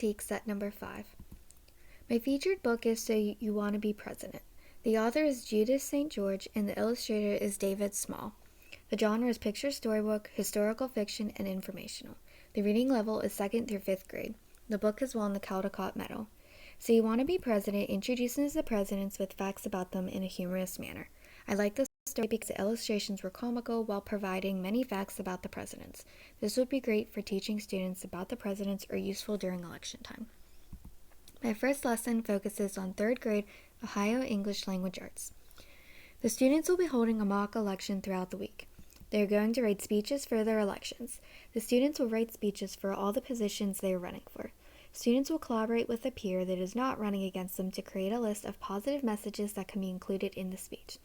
Take set number 5. My featured book is So You Want to Be President. The author is Judith St. George and the illustrator is David Small. The genre is picture storybook, historical fiction, and informational. The reading level is 2nd through 5th grade. The book has won the Caldecott Medal. So You Want to Be President introduces the presidents with facts about them in a humorous manner. I like this story because the illustrations were comical while providing many facts about the presidents. This would be great for teaching students about the presidents or useful during election time. My first lesson focuses on 3rd grade Ohio English Language Arts. The students will be holding a mock election throughout the week. They are going to write speeches for their elections. The students will write speeches for all the positions they are running for. Students will collaborate with a peer that is not running against them to create a list of positive messages that can be included in the speech.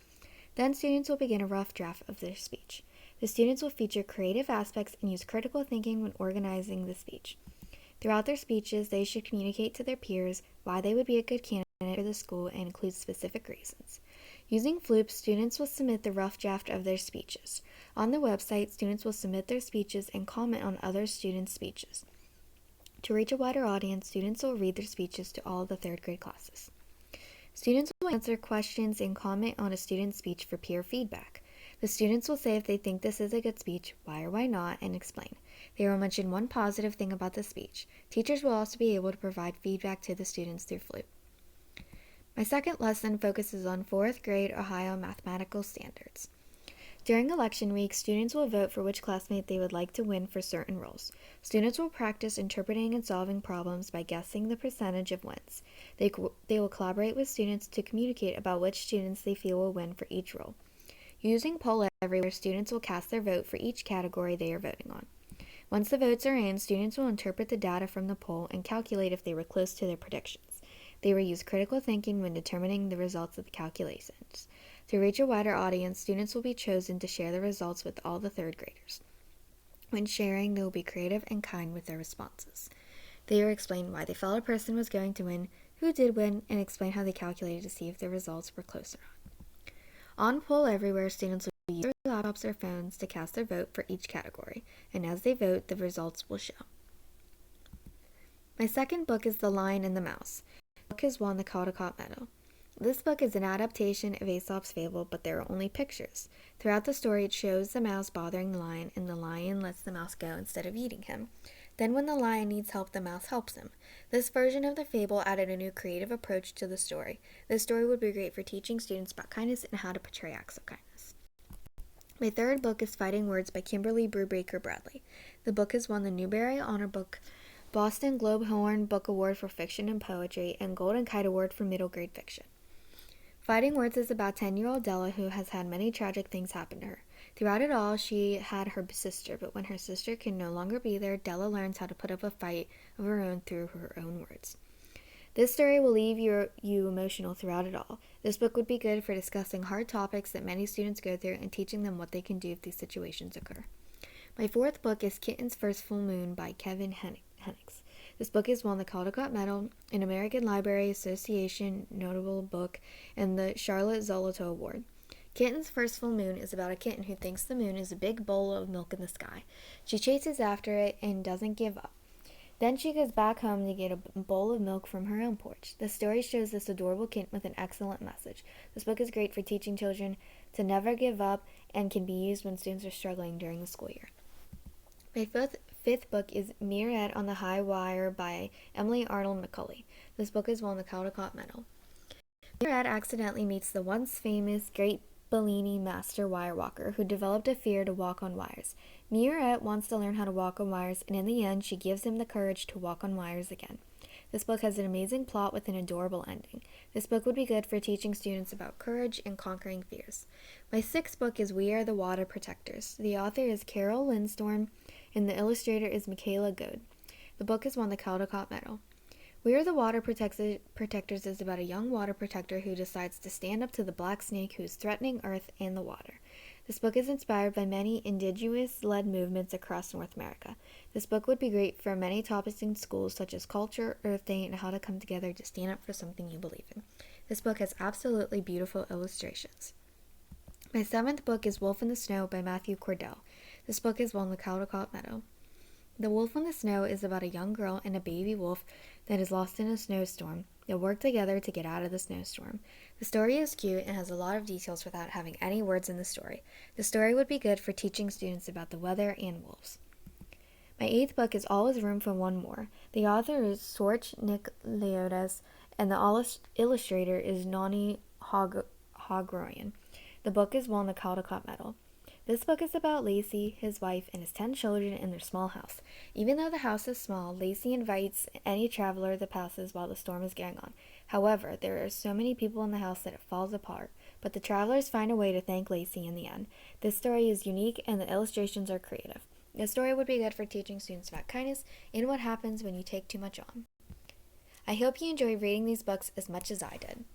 Then students will begin a rough draft of their speech. The students will feature creative aspects and use critical thinking when organizing the speech. Throughout their speeches, they should communicate to their peers why they would be a good candidate for the school and include specific reasons. Using Floop, students will submit the rough draft of their speeches. On the website, students will submit their speeches and comment on other students' speeches. To reach a wider audience, students will read their speeches to all the 3rd grade classes. Students will answer questions and comment on a student's speech for peer feedback. The students will say if they think this is a good speech, why or why not, and explain. They will mention one positive thing about the speech. Teachers will also be able to provide feedback to the students through Floop. My second lesson focuses on 4th grade Ohio mathematical standards. During election week, students will vote for which classmate they would like to win for certain roles. Students will practice interpreting and solving problems by guessing the percentage of wins. They will collaborate with students to communicate about which students they feel will win for each role. Using Poll Everywhere, students will cast their vote for each category they are voting on. Once the votes are in, students will interpret the data from the poll and calculate if they were close to their predictions. They will use critical thinking when determining the results of the calculations. To reach a wider audience, students will be chosen to share the results with all the 3rd graders. When sharing, they will be creative and kind with their responses. They will explain why they felt a person was going to win, who did win, and explain how they calculated to see if the results were close or not. On Poll Everywhere, students will use their laptops or phones to cast their vote for each category, and as they vote, the results will show. My second book is The Lion and the Mouse. The book has won the Caldecott Medal. This book is an adaptation of Aesop's fable, but there are only pictures. Throughout the story, it shows the mouse bothering the lion, and the lion lets the mouse go instead of eating him. Then when the lion needs help, the mouse helps him. This version of the fable added a new creative approach to the story. This story would be great for teaching students about kindness and how to portray acts of kindness. My third book is Fighting Words by Kimberly Brubaker Bradley. The book has won the Newbery Honor Book, Boston Globe Horn Book Award for Fiction and Poetry, and Golden Kite Award for Middle Grade Fiction. Fighting Words is about 10-year-old Della who has had many tragic things happen to her. Throughout it all, she had her sister, but when her sister can no longer be there, Della learns how to put up a fight of her own through her own words. This story will leave you emotional throughout it all. This book would be good for discussing hard topics that many students go through and teaching them what they can do if these situations occur. My fourth book is Kitten's First Full Moon by Kevin Hennix. This book has won the Caldecott Medal, an American Library Association notable book, and the Charlotte Zoloto Award. Kitten's First Full Moon is about a kitten who thinks the moon is a big bowl of milk in the sky. She chases after it and doesn't give up. Then she goes back home to get a bowl of milk from her own porch. The story shows this adorable kitten with an excellent message. This book is great for teaching children to never give up and can be used when students are struggling during the school year. My fifth book is Mirrorette on the High Wire by Emily Arnold McCulley. This book has won the Caldecott Medal. Mirrorette accidentally meets the once famous Great Bellini master wire walker who developed a fear to walk on wires. Mirrorette wants to learn how to walk on wires, and in the end, she gives him the courage to walk on wires again. This book has an amazing plot with an adorable ending. This book would be good for teaching students about courage and conquering fears. My sixth book is We Are the Water Protectors. The author is Carol Lindstorm, and the illustrator is Michaela Goad. The book has won the Caldecott Medal. We Are the Water Protectors is about a young water protector who decides to stand up to the black snake who is threatening Earth and the water. This book is inspired by many indigenous-led movements across North America. This book would be great for many topics in schools such as culture, Earth Day, and how to come together to stand up for something you believe in. This book has absolutely beautiful illustrations. My seventh book is Wolf in the Snow by Matthew Cordell. This book has won the Caldecott Medal. The Wolf on the Snow is about a young girl and a baby wolf that is lost in a snowstorm. They work together to get out of the snowstorm. The story is cute and has a lot of details without having any words in the story. The story would be good for teaching students about the weather and wolves. My eighth book is All Is Room for One More. The author is Sorch Nikolaotis, and the illustrator is Noni Hagroyan. The book is won the Caldecott Medal. This book is about Lacey, his wife, and his 10 children in their small house. Even though the house is small, Lacey invites any traveler that passes while the storm is going on. However, there are so many people in the house that it falls apart, but the travelers find a way to thank Lacey in the end. This story is unique and the illustrations are creative. The story would be good for teaching students about kindness and what happens when you take too much on. I hope you enjoyed reading these books as much as I did.